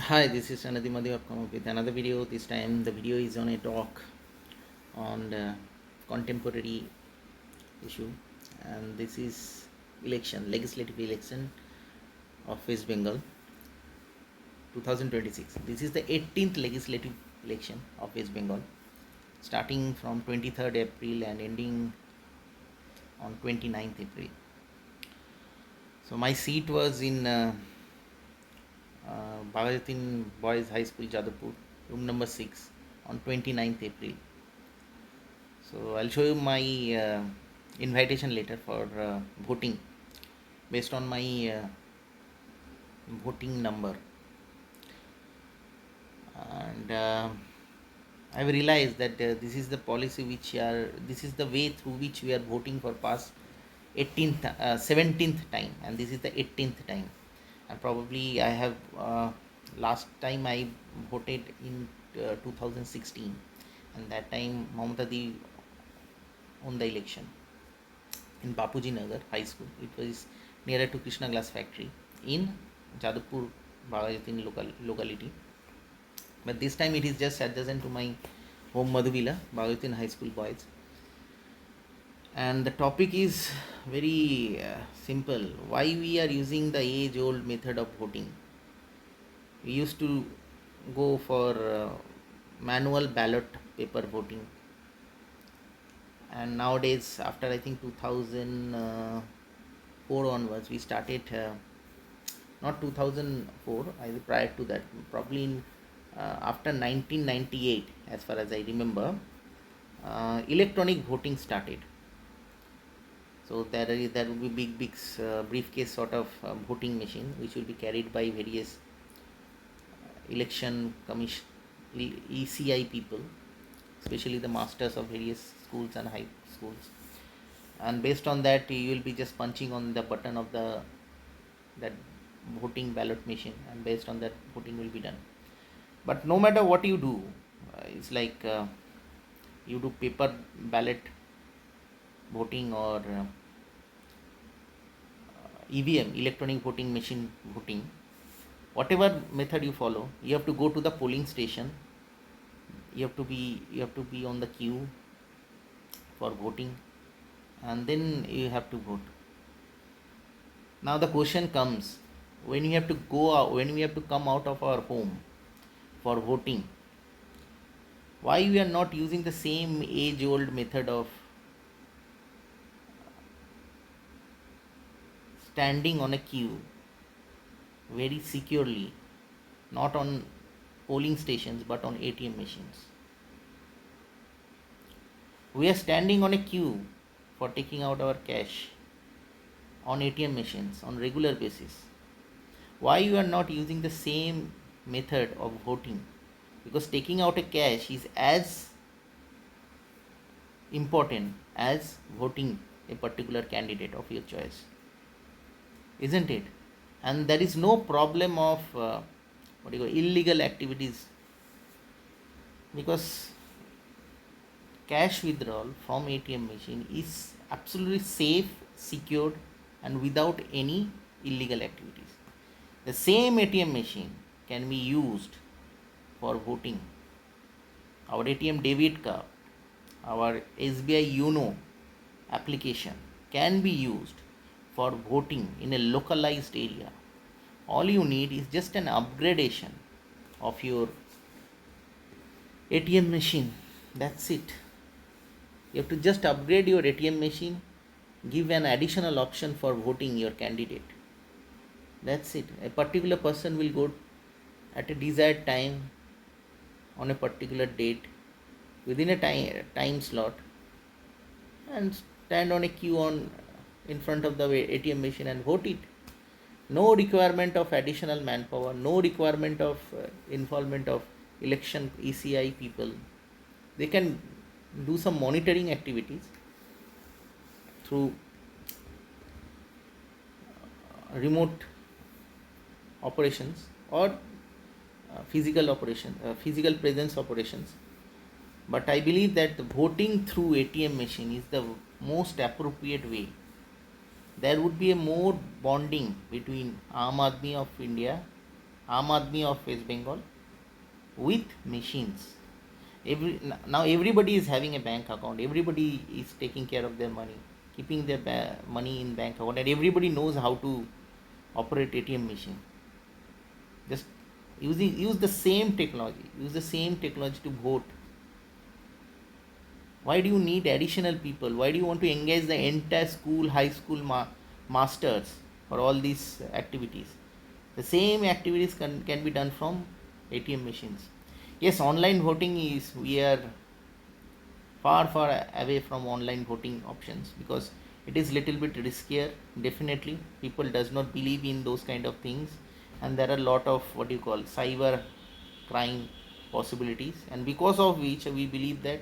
Hi, this is Anadi Madhu. I've come up with another video. This time the video is on a talk on the contemporary issue, and this is legislative election of West Bengal 2026. This is the 18th legislative election of West Bengal, starting from 23rd April and ending on 29th April. So my seat was in Bhagajatin Boys High School, Jadavpur, room number 6 on 29th April. So I'll show you my invitation letter for voting based on my voting number. And I've realized that this is the policy this is the way through which we are voting for past 17th time, and this is the 18th time. And probably I have last time I voted in 2016, and that time Mamata Di won the election in Bapuji Nagar High School. It was nearer to Krishna Glass Factory in Jadavpur, Bhagajatin locality. But this time it is just adjacent to my home Madhuvila, Bhagajatin High School Boys. And the topic is very simple. Why we are using the age-old method of voting? We used to go for manual ballot paper voting, and nowadays, after I think 2004 onwards, we started not 2004, prior to that, probably in after 1998, as far as I remember, electronic voting started. So there will be big briefcase sort of voting machine which will be carried by various election commission ECI people, especially the masters of various schools and high schools. And based on that, you will be just punching on the button of that voting ballot machine, and based on that, voting will be done. But no matter what you do, it's like you do paper ballot voting or EVM, electronic voting machine voting, whatever method you follow, you have to go to the polling station. You have to be on the queue for voting, and then you have to vote. Now the question comes, when we have to come out of our home for voting, why we are not using the same age-old method of standing on a queue very securely, not on polling stations but on ATM machines? We are standing on a queue for taking out our cash on ATM machines on regular basis. Why you are not using the same method of voting? Because taking out a cash is as important as voting a particular candidate of your choice, isn't it? And there is no problem of illegal activities, because cash withdrawal from ATM machine is absolutely safe, secured, and without any illegal activities. The same ATM machine can be used for voting. Our ATM debit card, our SBI UNO application can be used for voting in a localized area. All you need is just an upgradation of your ATM machine. That's it. You have to just upgrade your ATM machine, give an additional option for voting your candidate. That's it. A particular person will go at a desired time on a particular date within a time slot and stand on a queue in front of the ATM machine and vote it. No requirement of additional manpower, no requirement of involvement of election ECI people. They can do some monitoring activities through remote operations or physical presence operations. But I believe that the voting through ATM machine is the most appropriate way. There would be a more bonding between Aam Aadmi of India Aam Aadmi of West Bengal with machines. Now everybody is having a bank account. Everybody is taking care of their money, keeping their money in bank account, and everybody knows how to operate ATM machine. Just use the same technology. Use the same technology to vote. Why do you need additional people? Why do you want to engage the entire school, high school masters for all these activities? The same activities can be done from ATM machines. Yes, online voting is, we are far away from online voting options because it is little bit riskier. Definitely people does not believe in those kind of things, and there are a lot of what you call cyber crime possibilities, and because of which we believe that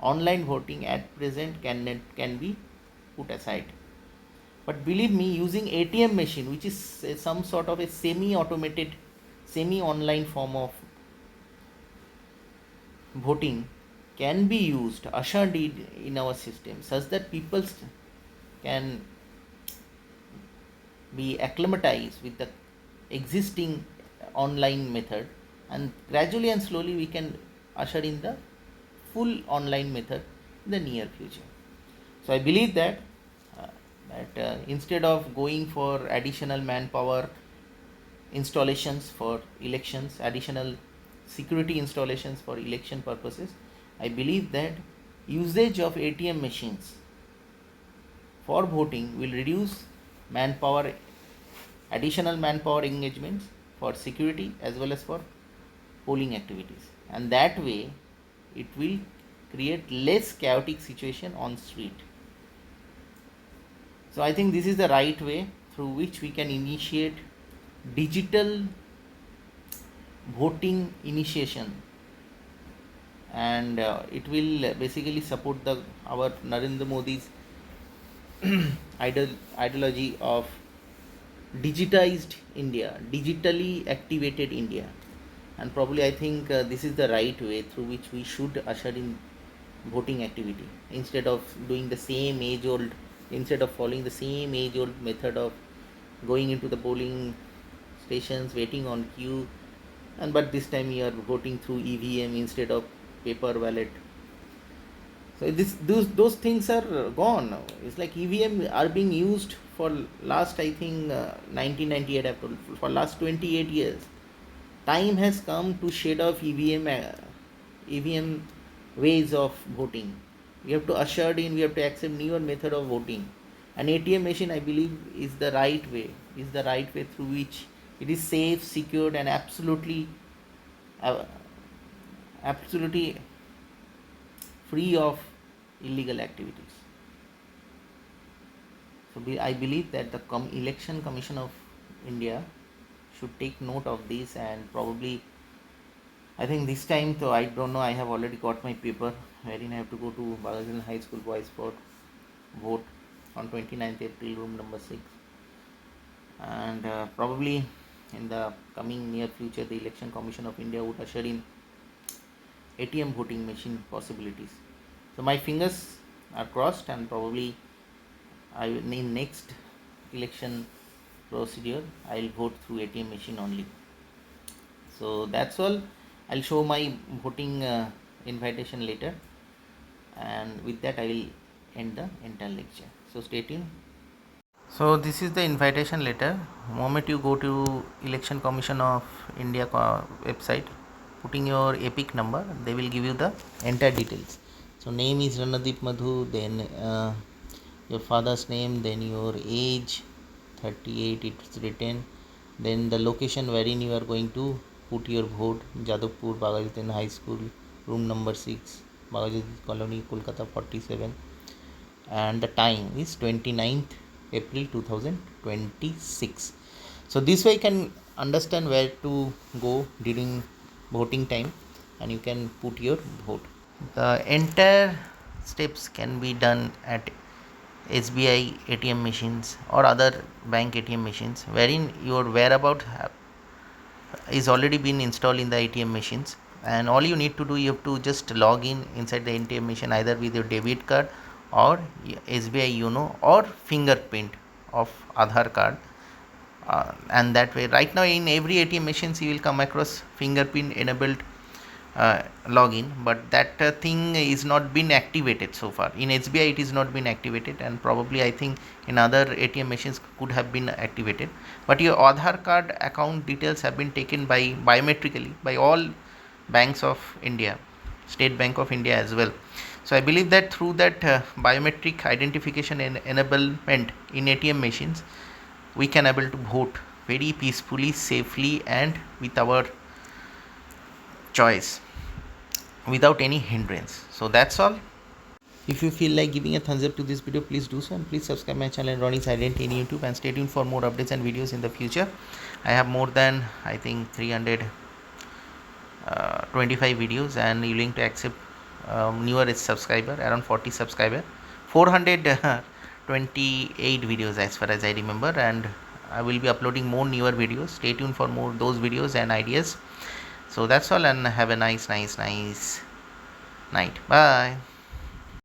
online voting at present can be put aside. But believe me, using ATM machine, which is some sort of a semi automated, semi online form of voting, can be used, ushered in our system, such that people can be acclimatized with the existing online method, and gradually and slowly we can usher in the full online method in the near future. So I believe that instead of going for additional manpower installations for elections, additional security installations for election purposes, I believe that usage of ATM machines for voting will reduce manpower, additional manpower engagements for security as well as for polling activities, and that way it will create less chaotic situation on street. So I think this is the right way through which we can initiate digital voting initiation, and it will basically support the our Narendra Modi's ideology of digitized India, digitally activated India, and probably I think this is the right way through which we should usher in voting activity, instead of doing the same age old, instead of following the same age old method of going into the polling stations, waiting on queue, and but this time you are voting through EVM instead of paper ballot. So those things are gone now. It's like EVM are being used for last, I think 1998, for last 28 years. Time has come to shed off EVM ways of voting. We have to usher in, we have to accept newer method of voting. An ATM machine, I believe, is the right way. Is the right way through which it is safe, secured, and uh, absolutely free of illegal activities. So I believe that the Election Commission of India should take note of this, and probably I think this time, though I don't know, I have already got my paper wherein I have to go to Bagazan High School Boys for vote on 29th April, room number 6, and probably in the coming near future the Election Commission of India would usher in ATM voting machine possibilities. So my fingers are crossed, and probably in next election procedure I'll vote through ATM machine only. So that's all. I'll show my voting invitation later, and with that I will end the entire lecture. So stay tuned. So this is the invitation letter. Moment you go to Election Commission of India website, putting your EPIC number, they will give you the entire details. So name is Ranadeep Madhu, then your father's name, then your age, 38 it's written, then the location wherein you are going to put your vote, Jadavpur Bagajan High School, room number 6, Bagajan Colony, Kolkata 47, and the time is 29th April 2026. So this way you can understand where to go during voting time, and you can put your vote. The entire steps can be done at SBI ATM machines or other bank ATM machines, wherein your whereabout is already been installed in the ATM machines, and all you need to do, you have to just log in inside the ATM machine either with your debit card or SBI or fingerprint of Aadhaar card And that way, right now in every ATM machines you will come across fingerprint enabled login, but that thing is not been activated so far. In SBI it is not been activated, and probably I think in other ATM machines could have been activated. But your Aadhaar card account details have been taken by biometrically by all banks of India, State Bank of India as well. So I believe that through that biometric identification and enablement in ATM machines, we can able to vote very peacefully, safely, and with our choice, without any hindrance. So that's all. If you feel like giving a thumbs up to this video, please do so, and please subscribe my channel Ronnie's Identity in YouTube, and stay tuned for more updates and videos in the future. I have more than, I think, 325 videos, and willing to accept newer subscriber, around 40 subscriber, 428 videos as far as I remember, and I will be uploading more newer videos. Stay tuned for more those videos and ideas. So that's all, and have a nice night. Bye.